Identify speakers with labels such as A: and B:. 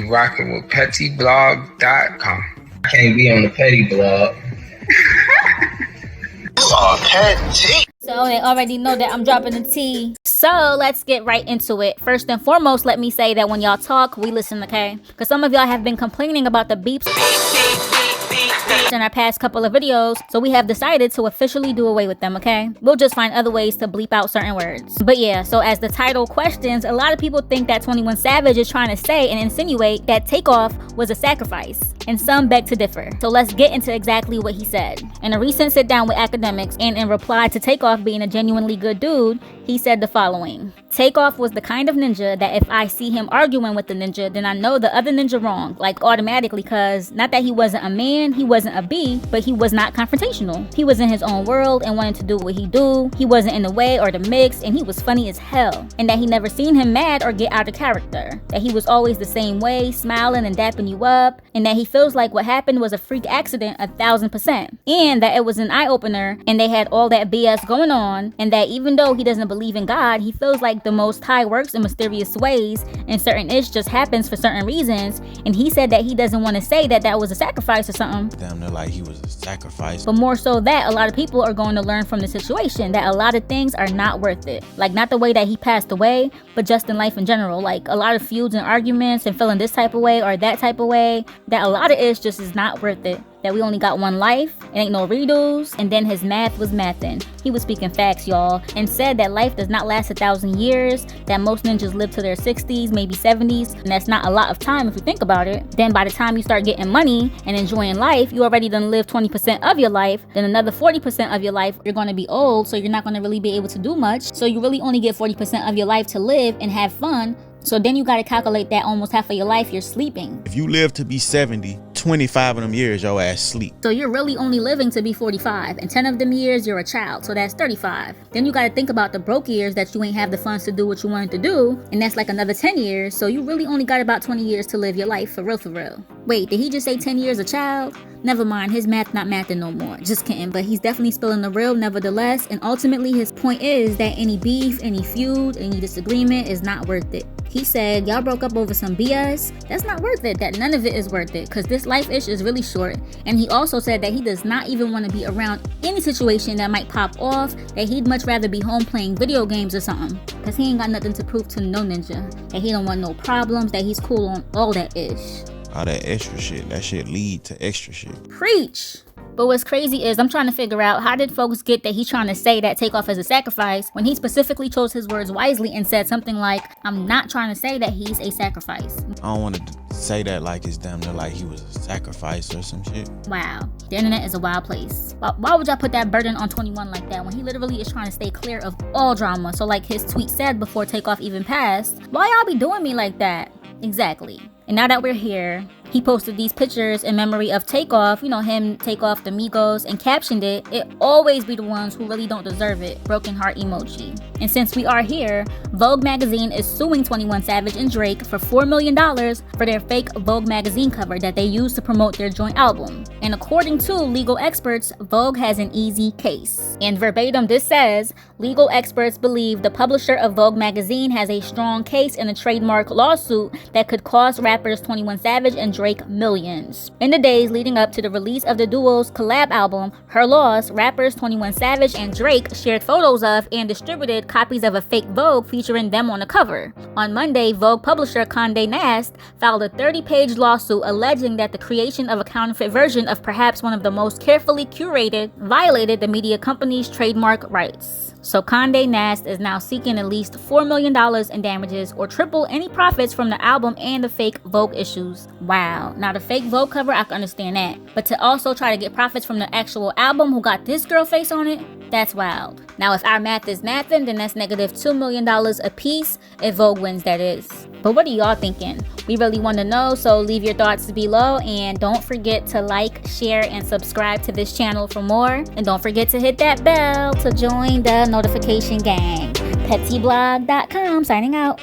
A: Rocking with pettyblog.com. I can't be on the petty blog.
B: Petty.
C: So they already know that I'm dropping the tea. So let's get right into it. First and foremost, let me say that when y'all talk, we listen, okay? Because some of y'all have been complaining about the beeps in our past couple of videos, so we have decided to officially do away with them, okay? We'll just find other ways to bleep out certain words. But yeah, so as the title questions, a lot of people think that 21 Savage is trying to say and insinuate that Takeoff was a sacrifice, and some beg to differ. So let's get into exactly what he said. In a recent sit down with Akademiks, and in reply to Takeoff being a genuinely good dude, he said the following: Takeoff was the kind of ninja that if I see him arguing with the ninja, then I know the other ninja wrong, like automatically, cause not that he wasn't a man, he wasn't a bee, but he was not confrontational. He was in his own world and wanted to do what he do. He wasn't in the way or the mix, and he was funny as hell. And that he never seen him mad or get out of character. That he was always the same way, smiling and dapping you up. And that he feels like what happened was a freak accident 1000%. And that it was an eye-opener and they had all that BS going on. And that even though he doesn't believe in God, he feels like the Most High works in mysterious ways and certain ish just happens for certain reasons. And he said that he doesn't want to say that that was a sacrifice or something.
D: Damn, they're like he was a sacrifice.
C: But more so that a lot of people are going to learn from the situation that a lot of things are not worth it. Like not the way that he passed away, but just in life in general. Like a lot of feuds and arguments and feeling this type of way or that type of way, that a lot of it just is not worth it. That we only got one life, it ain't no redos, and then his math was mathin'. He was speaking facts, y'all, and said that life does not last 1,000 years, that most ninjas live to their 60s, maybe 70s, and that's not a lot of time if you think about it. Then by the time you start getting money and enjoying life, you already done lived 20% of your life, then another 40% of your life, you're gonna be old, so you're not gonna really be able to do much, so you really only get 40% of your life to live and have fun. So then you gotta calculate that almost half of your life you're sleeping.
D: If you live to be 70, 25 of them years your ass sleep.
C: So you're really only living to be 45, and 10 of them years you're a child, so that's 35. Then you gotta think about the broke years that you ain't have the funds to do what you wanted to do, and that's like another 10 years, so you really only got about 20 years to live your life, for real, for real. Wait, did he just say 10 years a child? Never mind, his math not mathing no more. Just kidding, but he's definitely spilling the real nevertheless, and ultimately his point is that any beef, any feud, any disagreement is not worth it. He said, y'all broke up over some BS? That's not worth it, that none of it is worth it, cause this life-ish is really short. And he also said that he does not even want to be around any situation that might pop off, that he'd much rather be home playing video games or something. Cause he ain't got nothing to prove to no ninja. That he don't want no problems, that he's cool on all that ish.
D: All that extra shit, that shit lead to extra shit.
C: Preach! But what's crazy is I'm trying to figure out how did folks get that he's trying to say that Takeoff is a sacrifice when he specifically chose his words wisely and said something like, I'm not trying to say that he's a sacrifice.
D: I don't want to say that like it's damn near like he was a sacrifice or some shit.
C: Wow, the internet is a wild place. Why would y'all put that burden on 21 like that when he literally is trying to stay clear of all drama? So like his tweet said before Takeoff even passed, why y'all be doing me like that? Exactly. And now that we're here, he posted these pictures in memory of Takeoff, you know, him, Takeoff, the Migos, and captioned it always be the ones who really don't deserve it, broken heart emoji. And since we are here, Vogue Magazine is suing 21 Savage and Drake for $4 million for their fake Vogue Magazine cover that they used to promote their joint album. And according to legal experts, Vogue has an easy case. And verbatim, this says, legal experts believe the publisher of Vogue Magazine has a strong case in a trademark lawsuit that could cost rappers 21 Savage and Drake millions. In the days leading up to the release of the duo's collab album, Her Loss, rappers 21 Savage and Drake shared photos of and distributed copies of a fake Vogue featuring them on the cover. On Monday, Vogue publisher Condé Nast filed a 30-page lawsuit alleging that the creation of a counterfeit version of perhaps one of the most carefully curated violated the media company's trademark rights. So Condé Nast is now seeking at least $4 million in damages or triple any profits from the album and the fake Vogue issues. Wow. Now the fake Vogue cover, I can understand that. But to also try to get profits from the actual album who got this girl face on it, that's wild. Now if our math is mathin', then that's negative $2 million a piece if Vogue wins, that is. But what are y'all thinking? We really want to know, so leave your thoughts below and don't forget to like, share, and subscribe to this channel for more. And don't forget to hit that bell to join the notification gang. pettyblog.com signing out.